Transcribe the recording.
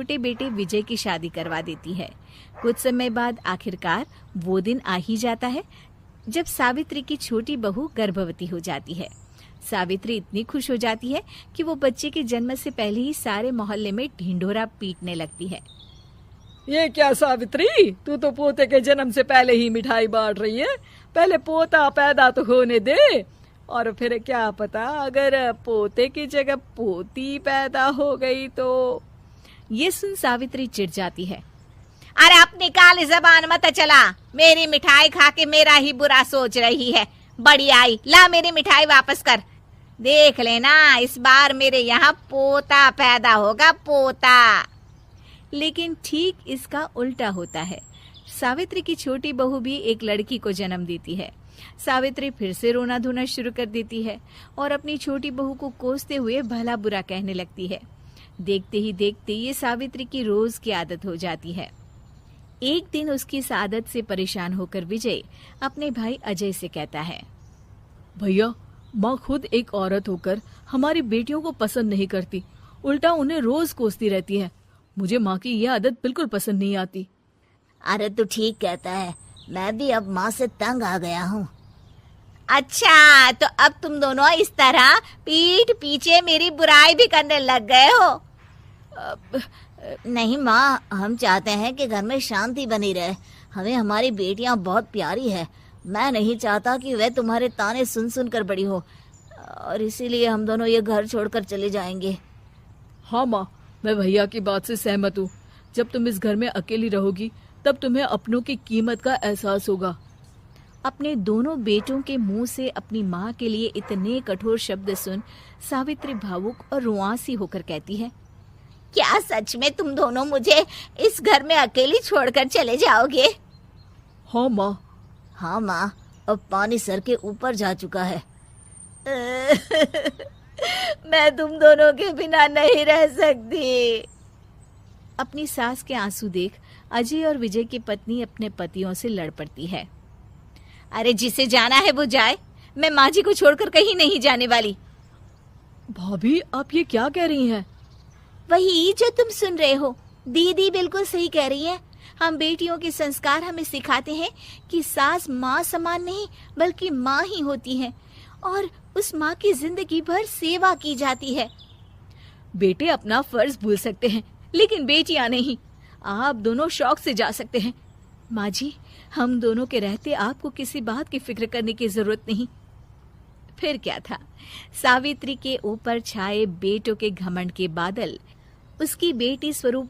छोटे बेटे विजय की शादी करवा देती है। कुछ समय बाद आखिरकार वो दिन आ ही जाता है जब सावित्री की छोटी बहू गर्भवती हो जाती है। सावित्री इतनी खुश हो जाती है कि वो बच्चे के जन्म से पहले ही सारे मोहल्ले में ढिंढोरा पीटने लगती है। ये क्या सावित्री, तू तो पोते के जन्म से पहले ही मिठाई बांट रही है। पहले पोता पैदा तो होने दे, और फिर क्या पता अगर पोते की जगह पोती पैदा हो गई तो। ये सुन सावित्री चिढ़ जाती है। अरे अपनी काली जबान मत चला, मेरी मिठाई खा के मेरा ही बुरा सोच रही है। बड़ी आई, ला मेरी मिठाई वापस कर। देख लेना इस बार मेरे यहाँ पोता पैदा होगा, पोता। लेकिन ठीक इसका उल्टा होता है। सावित्री की छोटी बहू भी एक लड़की को जन्म देती है। सावित्री फिर से रोना धोना शुरू कर देती है और अपनी छोटी बहू को कोसते हुए भला बुरा कहने लगती है। देखते ही देखते ये सावित्री की रोज की आदत हो जाती है। एक दिन उसकी इस आदत से परेशान होकर विजय अपने भाई अजय से कहता है, भैया, माँ खुद एक औरत होकर हमारी बेटियों को पसंद नहीं करती, उल्टा उन्हें रोज कोसती रहती है। मुझे माँ की यह आदत बिल्कुल पसंद नहीं आती। अरे तू ठीक कहता है, मैं भी अब माँ से तंग आ गया हूँ। अच्छा, तो अब तुम दोनों इस तरह पीठ पीछे मेरी बुराई भी करने लग गए हो। नहीं माँ, हम चाहते हैं कि घर में शांति बनी रहे। हमें हमारी बेटियाँ बहुत प्यारी है। मैं नहीं चाहता कि वह तुम्हारे ताने सुन सुन कर बड़ी हो, और इसीलिए हम दोनों ये घर छोड़कर चले जाएंगे। हाँ माँ, मैं भैया की बात से सहमत हूँ। जब तुम इस घर में अकेली रहोगी तब तुम्हें अपनों की कीमत का एहसास होगा। अपने दोनों बेटों के मुंह से अपनी माँ के लिए इतने कठोर शब्द सुन सावित्री भावुक और रुआंसी होकर कहती है, क्या सच में तुम दोनों मुझे इस घर में अकेली छोड़कर चले जाओगे? हाँ माँ। हाँ माँ, अब पानी सर के ऊपर जा चुका है। मैं तुम दोनों के बिना नहीं रह सकती। अपनी सास के आंसू देख अजय और विजय की पत्नी अपने पतियों से लड़ पड़ती है। अरे जिसे जाना है वो जाए, मैं माँ जी को छोड़कर कहीं नहीं जाने वाली। भाभी, आप ये क्या कह रही हैं? वही जो तुम सुन रहे हो। दीदी बिल्कुल सही कह रही है। हम बेटियों के संस्कार हमें सिखाते हैं कि सास माँ समान नहीं बल्कि माँ ही होती है, और उस माँ की जिंदगी भर सेवा की जाती है। बेटे अपना फर्ज भूल सकते हैं, लेकिन बेटियां नहीं। आप दोनों शौक से जा सकते हैं। माँ जी, हम दोनों के रहते आपको किसी बात की फिक्र करने की जरूरत नहीं। फिर क्या था, सावित्री के ऊपर छाए बेटों के घमंड के बादल उसकी बेटी स्वरूप